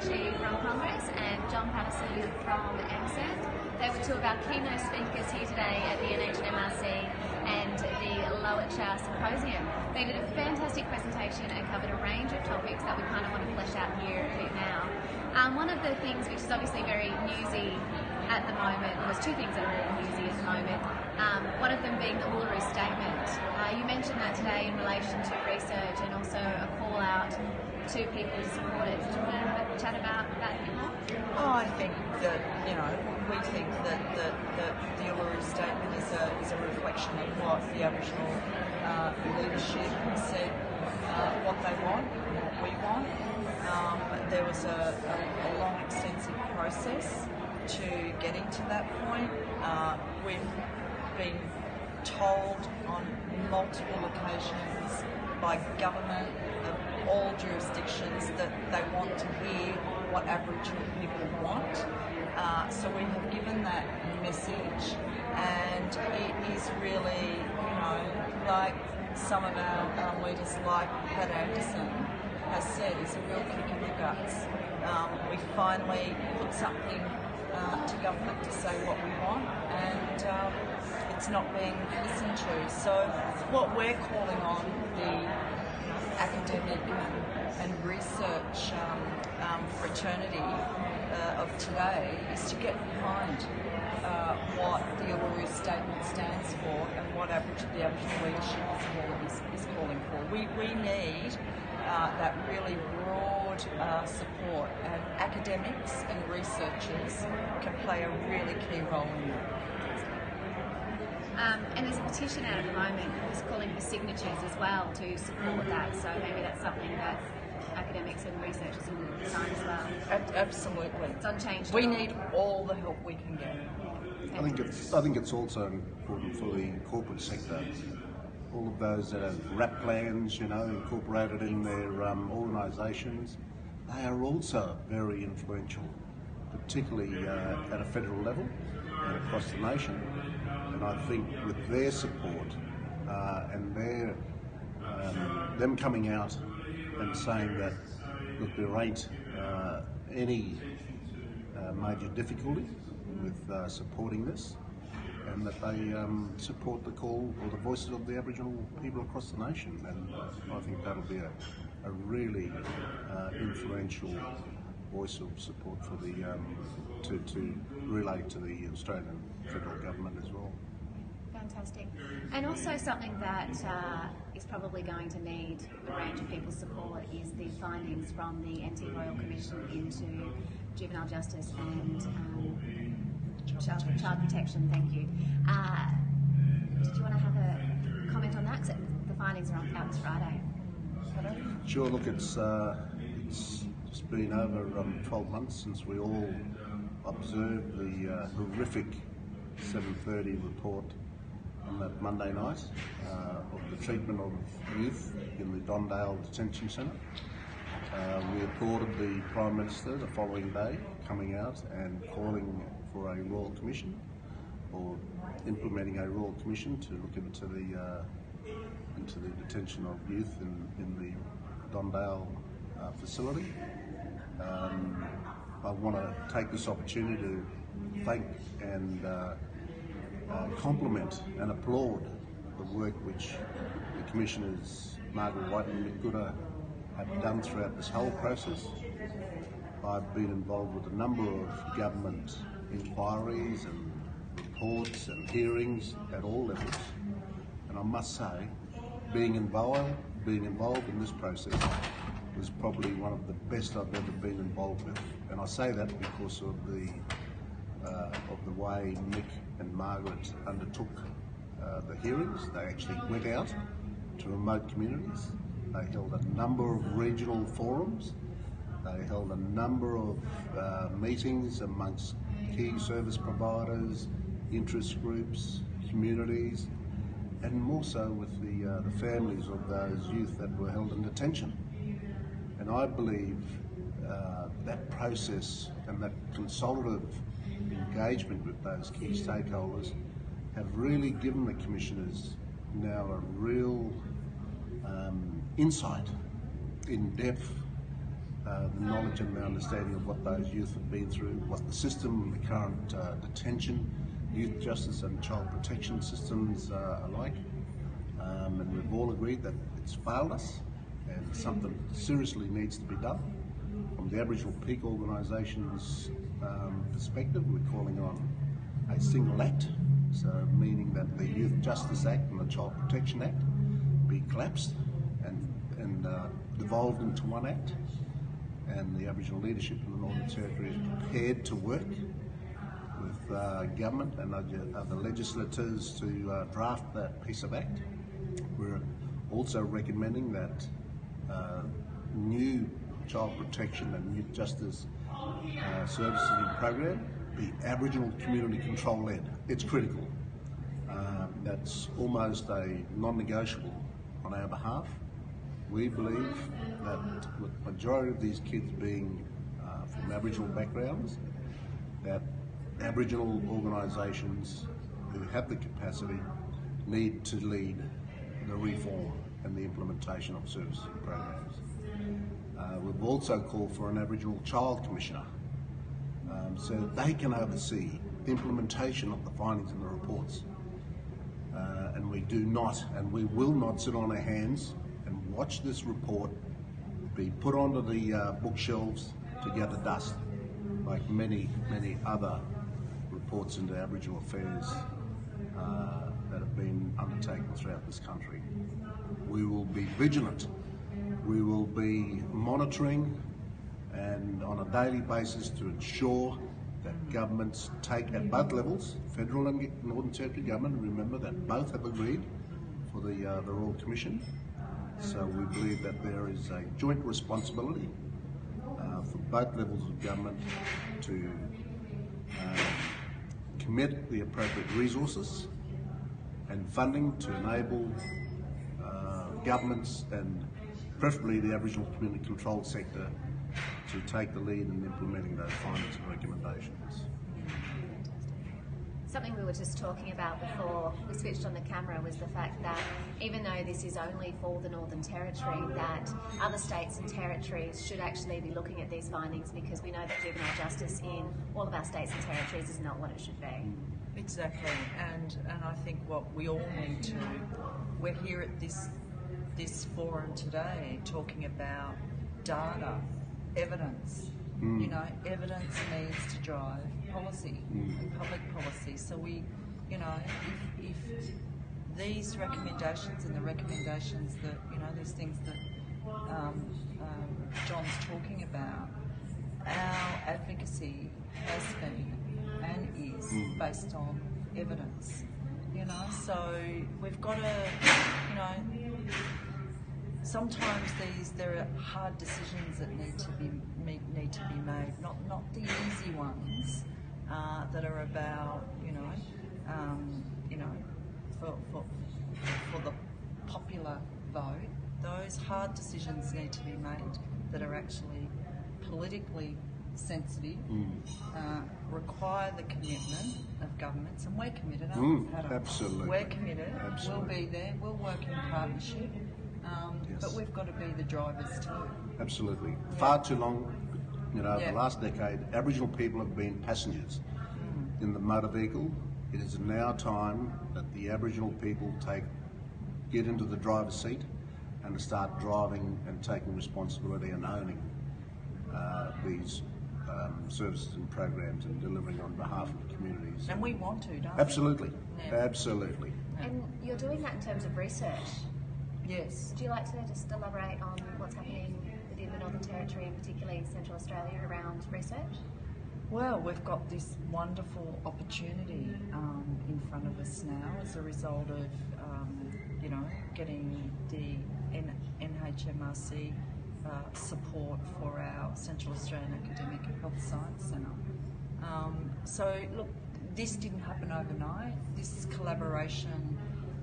Chee from Congress and John Paterson from MSET. They were two of our keynote speakers here today at the NHMRC and the Lowitja Symposium. They did a fantastic presentation and covered a range of topics that we kind of want to flesh out here a bit now. One of the things which is obviously very newsy at the moment, well, there's two things that are really newsy at the moment, one of them being the Uluru Statement. You mentioned that today in relation to research and also a call out to people to support it. Do you want to have a chat about that a bit more? Oh, I think that, we think that the Uluru Statement is a reflection of what the Aboriginal leadership has said, what they want, what we want. There was a long, extensive process to getting to that point. We've been told on multiple occasions by government of all jurisdictions that they want to hear what Aboriginal people want. So we have given that message, and it is really, like some of our leaders, like Paterson has said, is a real kick in the guts. We finally put something to government to say what we want, and it's not being listened to. So what we're calling on the academic and research fraternity of today is to get behind what the Uluru Statement stands for and what the Aboriginal leadership is calling for. We need that really broad support, and academics and researchers can play a really key role in that. And there's a petition out at the moment that's calling for signatures as well to support that, so maybe that's something that academics and researchers can sign as well. Absolutely. It's unchanged. We need all the help we can get. I think it's also important for the corporate sector. All of those that have RAP plans, incorporated in their organisations, they are also very influential, particularly at a federal level and across the nation. And I think with their support and their them coming out and saying that, look, there ain't any major difficulty with supporting this, and that they support the call or the voices of the Aboriginal people across the nation, and I think that'll be a really influential voice of support for the to relay to the Australian federal government as well. Fantastic. And also something that is probably going to need a range of people's support is the findings from the Anti-Royal Commission into juvenile justice and child protection. Thank you. Did you want to have a comment on that? Because the findings are out this Friday. Sure. Look, it's just been over 12 months since we all observed the horrific 7:30 report on that Monday night of the treatment of youth in the Dondale Detention Centre. We applauded the Prime Minister the following day coming out and calling for a Royal Commission, or implementing a Royal Commission to look into the detention of youth in the Dondale facility. I want to take this opportunity to thank and compliment and applaud the work which the Commissioners Margaret White and Mick Gooder have done throughout this whole process. I've been involved with a number of government inquiries and reports and hearings at all levels, and I must say, being involved in this process was probably one of the best I've ever been involved with, and I say that because of the way Mick and Margaret undertook the hearings. They actually went out to remote communities. They held a number of regional forums. They held a number of meetings amongst key service providers, interest groups, communities, and more so with the families of those youth that were held in detention. And I believe that process and that consultative engagement with those key stakeholders have really given the Commissioners now a real insight, in depth, the knowledge and the understanding of what those youth have been through, what the system, the current detention, youth justice and child protection systems are like. And we've all agreed that it's failed us and something seriously needs to be done. From the Aboriginal Peak Organisation's perspective, we're calling on a single act, so meaning that the Youth Justice Act and the Child Protection Act be collapsed and devolved into one act. And the Aboriginal leadership in the Northern Territory is prepared to work with government and other legislators to draft that piece of act. We're also recommending that new child protection and youth justice services and program be Aboriginal community control led. It's critical. That's almost a non-negotiable on our behalf. We believe that with the majority of these kids being from Aboriginal backgrounds, that Aboriginal organisations who have the capacity need to lead the reform and the implementation of services and programs. We've also called for an Aboriginal Child Commissioner so that they can oversee the implementation of the findings in the reports. And we do not and we will not sit on our hands and watch this report be put onto the bookshelves to gather dust like many other reports into Aboriginal affairs that have been undertaken throughout this country. We will be vigilant. We will be monitoring and on a daily basis to ensure that governments take at both levels, federal and Northern Territory government, remember that both have agreed for the Royal Commission. So we believe that there is a joint responsibility for both levels of government to commit the appropriate resources and funding to enable governments and preferably the Aboriginal community controlled sector to take the lead in implementing those findings and recommendations. Something we were just talking about before we switched on the camera was the fact that even though this is only for the Northern Territory, that other states and territories should actually be looking at these findings, because we know that juvenile justice in all of our states and territories is not what it should be. Exactly, and I think what we all need to, we're here at this forum today talking about data, evidence. You know, evidence needs to drive policy and public policy. So we, you know, if these recommendations and the recommendations that, you know, these things that John's talking about, our advocacy has been and is based on evidence. You know, so we've got to, you know, sometimes there are hard decisions that need to be made, not the easy ones that are about, for the popular vote. Those hard decisions need to be made that are actually politically sensitive, require the commitment of governments, and we're committed, aren't we? Absolutely. We're committed. Absolutely. We'll be there. We'll work in partnership. But we've got to be the drivers too. Absolutely. Far too long, the last decade, Aboriginal people have been passengers in the motor vehicle. It is now time that the Aboriginal people get into the driver's seat and start driving and taking responsibility and owning these services and programs and delivering on behalf of communities. And we want to, don't we? Absolutely. Yeah. Absolutely. And you're doing that in terms of research. Yes. Would you like to just elaborate on what's happening within the Northern Territory, and particularly Central Australia, around research? Well, we've got this wonderful opportunity in front of us now as a result of, getting the NHMRC support for our Central Australian Academic and Health Science Centre. So, look, this didn't happen overnight. This collaboration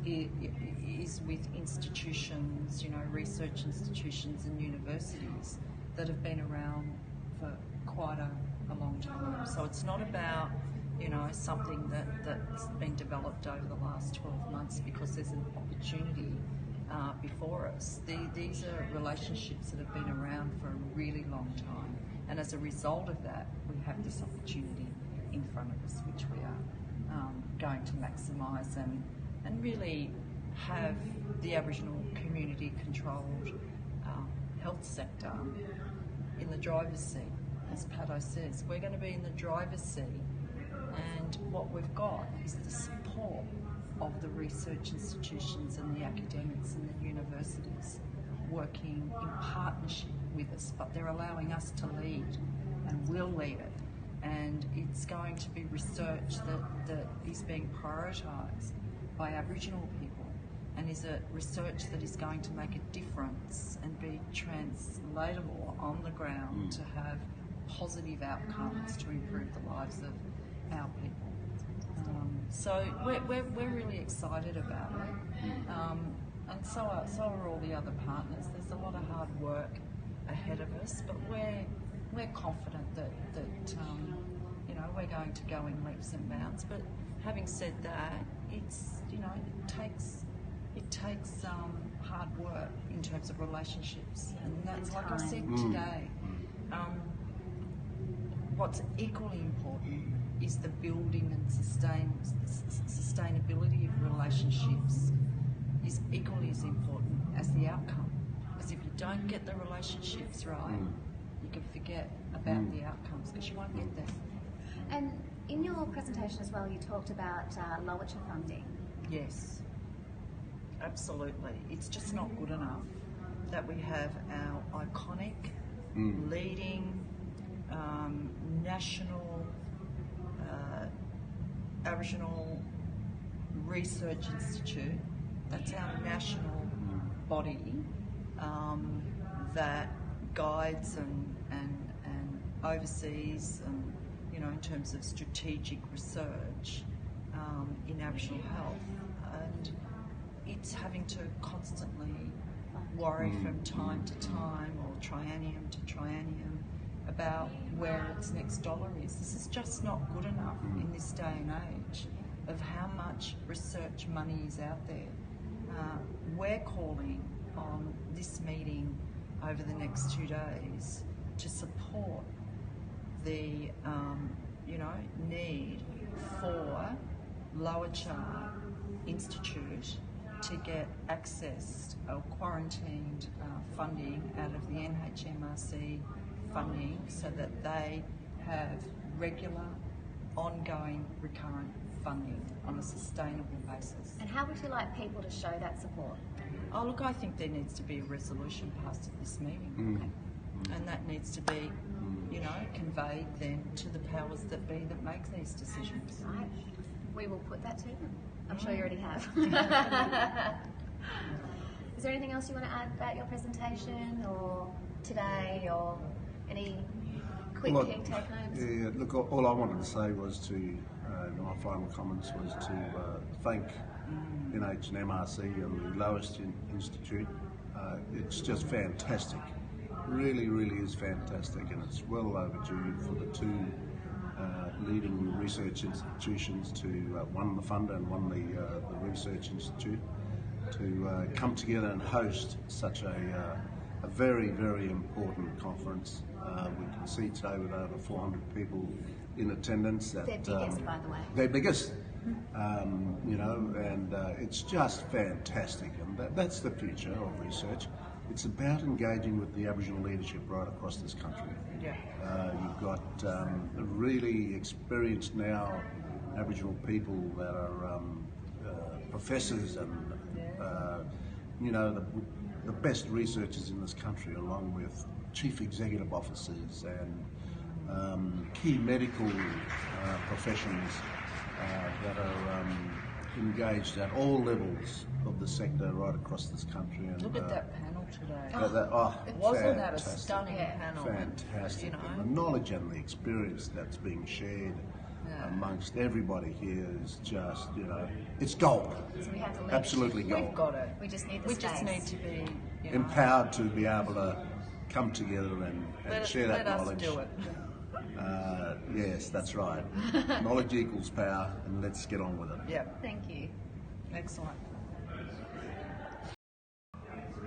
is with institutions, research institutions and universities that have been around for quite a long time. So it's not about, something that's been developed over the last 12 months because there's an opportunity before us. These are relationships that have been around for a really long time, and as a result of that, we have this opportunity in front of us, which we are going to maximise and really have the Aboriginal community controlled health sector in the driver's seat. As Pato says, we're going to be in the driver's seat, and what we've got is the support of the research institutions and the academics and the universities working in partnership with us, but they're allowing us to lead, and we'll lead it. And it's going to be research that is being prioritised by Aboriginal people, and is a research that is going to make a difference and be translatable on the ground to have positive outcomes to improve the lives of our people. So we're really excited about it, and so are all the other partners. There's a lot of hard work ahead of us, but we're confident that we're going to go in leaps and bounds. But having said that, it's it takes hard work in terms of relationships, and that's like I said today. What's equally important is the building and sustainability of relationships is equally as important as the outcome. Because if you don't get the relationships right, you can forget about the outcomes, because you won't get there. And in your presentation as well, you talked about Lowitja funding. Yes, absolutely. It's just not good enough that we have our iconic, leading, national Aboriginal Research Institute. That's our national body that guides and oversees, in terms of strategic research in Aboriginal health, and it's having to constantly worry from time to time, or triennium to triennium, about where its next dollar is. This is just not good enough in this day and age of how much research money is out there. We're calling on this meeting over the next 2 days to support the need for Lowitja Institute to get access or quarantined funding out of the NHMRC funding, so that they have regular, ongoing, recurrent funding on a sustainable basis. And how would you like people to show that support? Oh, look, I think there needs to be a resolution passed at this meeting. And that needs to be, conveyed then to the powers that be that make these decisions. Right. We will put that to them. I'm sure you already have. Is there anything else you want to add about your presentation or today, or any quick key take-homes? Yeah, look, all I wanted to say was my final comments was to thank NHMRC and the Lowitja Institute. It's just fantastic. Really, really is fantastic, and it's well overdue for the two leading research institutions to, one the funder and one the research institute, to come together and host such a very, very important conference. We can see today with over 400 people in attendance. Their biggest, by the way. Their biggest, and it's just fantastic, and that's the future of research. It's about engaging with the Aboriginal leadership right across this country. Yeah. You've got really experienced now Aboriginal people that are professors and the best researchers in this country, along with chief executive officers and key medical professions that are engaged at all levels of the sector right across this country. And look at that panel today. Wasn't that a stunning panel? Fantastic. And the knowledge and the experience that's being shared amongst everybody here is just, it's gold. So we have to absolutely gold. We've got it. We just need the space. Just need to be empowered to be able to come together and share that knowledge. Let us do it. Yes, that's right. Knowledge equals power, and let's get on with it. Yeah. Thank you. Excellent.